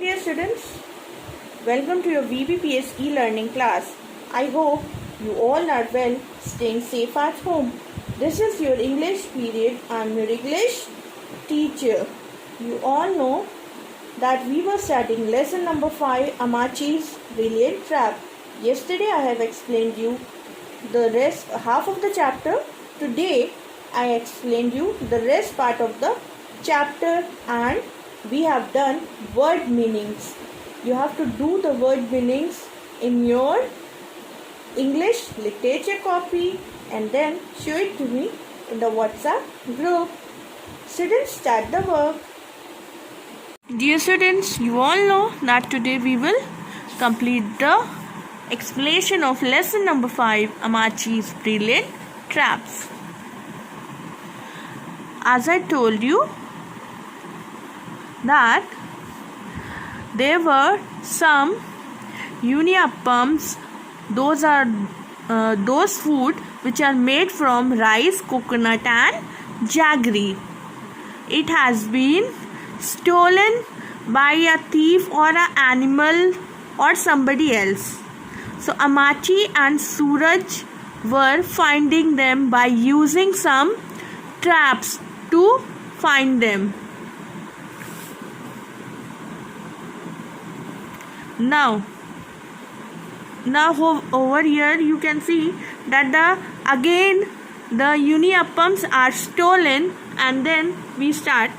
Dear students, welcome to your VBPS e-learning class. I hope you all are well, staying safe at home. This is your English period. I am your English teacher. You all know that we were studying lesson number 5, Amachi's Brilliant Trap. Yesterday I have explained you the rest, half of the chapter. Today I explained you the rest part of the chapter, and we have done word meanings. You have to do the word meanings in your English literature copy and then show it to me in the WhatsApp group. Students, start the work. Dear students, you all know that today we will complete the explanation of lesson number 5, Amachi's Brilliant Traps. As I told you that there were some uniappams. Those are those food which are made from rice, coconut and jaggery. It has been stolen by a thief or an animal or somebody else. So Amachi and Suraj were finding them by using some traps to find them. Now over here you can see that the uniappams are stolen, and then we start.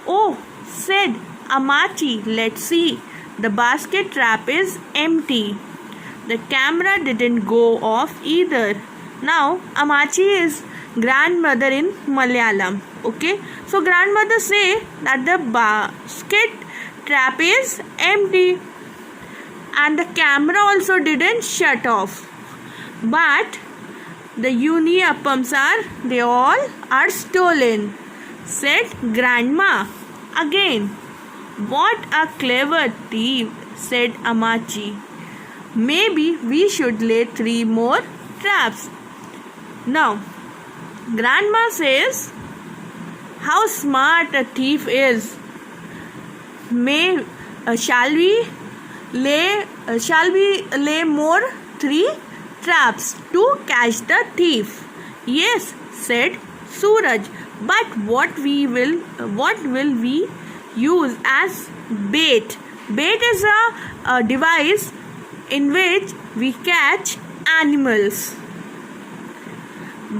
Oh, said Amachi, let's see. The basket trap is empty. The camera didn't go off either. Now Amachi is grandmother in Malayalam. Okay, so grandmother say that the basket trap is empty and the camera also didn't shut off, but the uniappams they all are stolen, said grandma again. What a clever thief, said Amachi. Maybe we should lay 3 more traps. Now grandma says, how smart a thief is. Shall we lay more 3 traps to catch the thief? Yes, said Suraj. But what will we use as bait? Bait is a device in which we catch animals.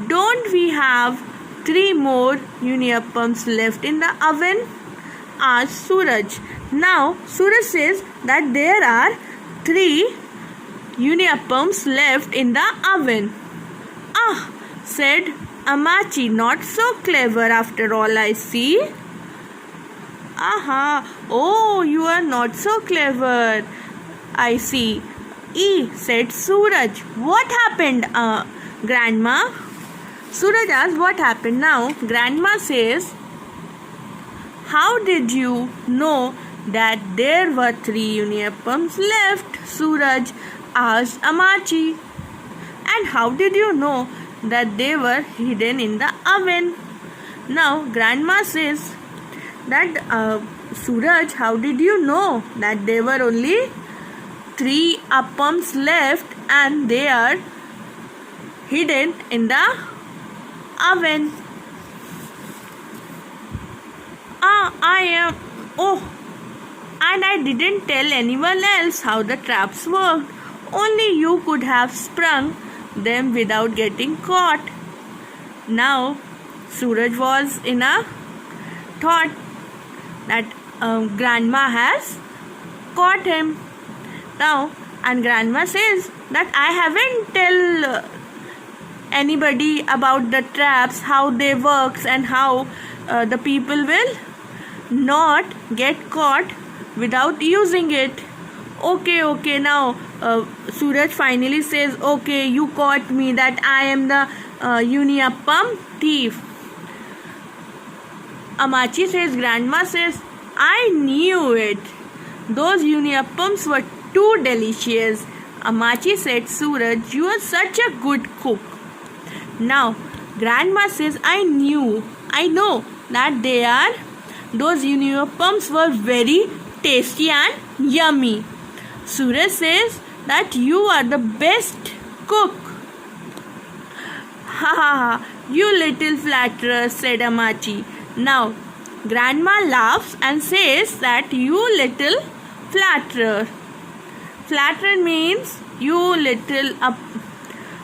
Don't we have 3 more uniappams left in the oven? Asked Suraj. Now Suraj says that there are 3 uniappams left in the oven. Ah, said Amachi, not so clever after all, I see. Aha, oh, you are not so clever, I see. Said Suraj. What happened, grandma? Suraj asked what happened. Now grandma says, how did you know that there were 3 uniappams left? Suraj asked Amachi. And how did you know that they were hidden in the oven? Now grandma says that Suraj, how did you know that there were only 3 appams left and they are hidden in the oven? And I didn't tell anyone else how the traps worked. Only you could have sprung them without getting caught. Now Suraj was in a thought that grandma has caught him. Now, and grandma says that I haven't tell anybody about the traps, how they works, and how the people will not get caught without using it. Okay, now Suraj finally says, okay, you caught me, that I am the uniappam thief. Amachi says, grandma says, I knew it. Those uniappams were too delicious. Amachi said, Suraj, you are such a good cook. Now grandma says, I know that those uniforms were very tasty and yummy. Suraj says that you are the best cook. Ha ha ha, you little flatterer, said Amachi. Now, Grandma laughs and says that you little flatterer. Flatterer means you little,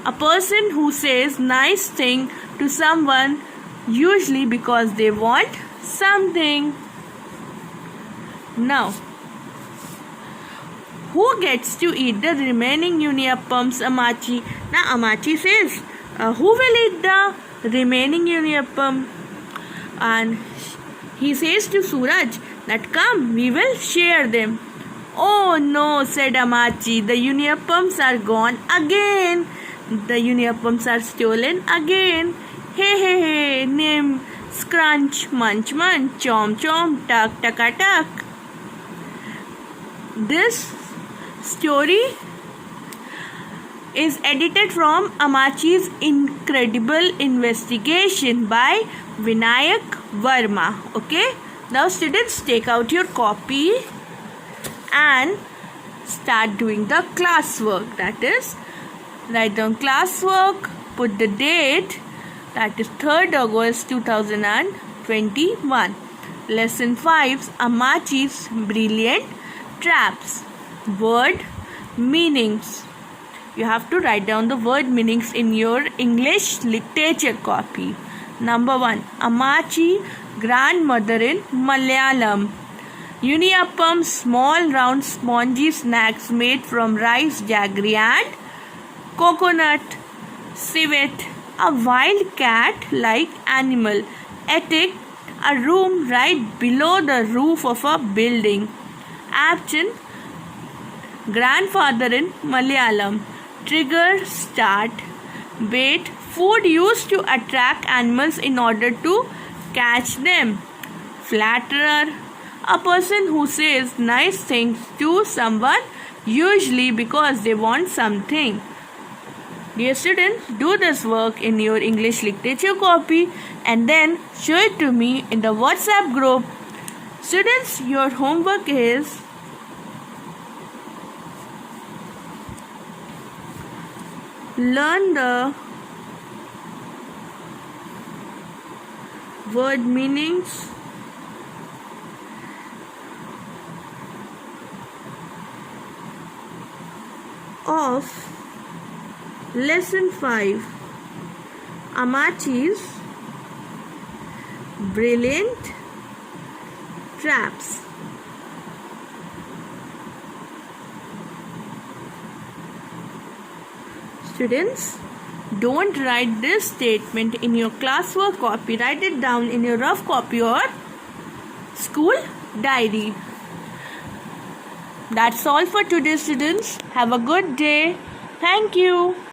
a person who says nice thing to someone, usually because they want something. Now, who gets to eat the remaining uniappams, Amachi? Now, Amachi says, who will eat the remaining uniappam? And he says to Suraj that come, we will share them. Oh no, said Amachi, the uniappams are gone again. The uniappams are stolen again. Hey, hey, hey, nim, scrunch, munch, munch, chom, chom, tuck, tucka, tuck. This story is edited from Amachi's Incredible Investigation by Vinayak Verma. Okay, now students, take out your copy and start doing the classwork. That is, write down classwork, put the date, that is 3rd August 2021. Lesson 5, Amachi's Brilliant Traps. Word meanings. You have to write down the word meanings in your English literature copy. Number 1, Amachi, grandmother in Malayalam. Uniappam, small round spongy snacks made from rice, jaggery and coconut. Civet, a wild cat-like animal. Attic, a room right below the roof of a building. Absent, grandfather in Malayalam. Trigger, start. Bait, food used to attract animals in order to catch them. Flatterer, a person who says nice things to someone, usually because they want something. Dear students, do this work in your English literature copy and then show it to me in the WhatsApp group. Students, your homework is learn the word meanings of Lesson 5, Amachi's Brilliant Traps. Students, don't write this statement in your classwork copy. Write it down in your rough copy or school diary. That's all for today, students. Have a good day. Thank you.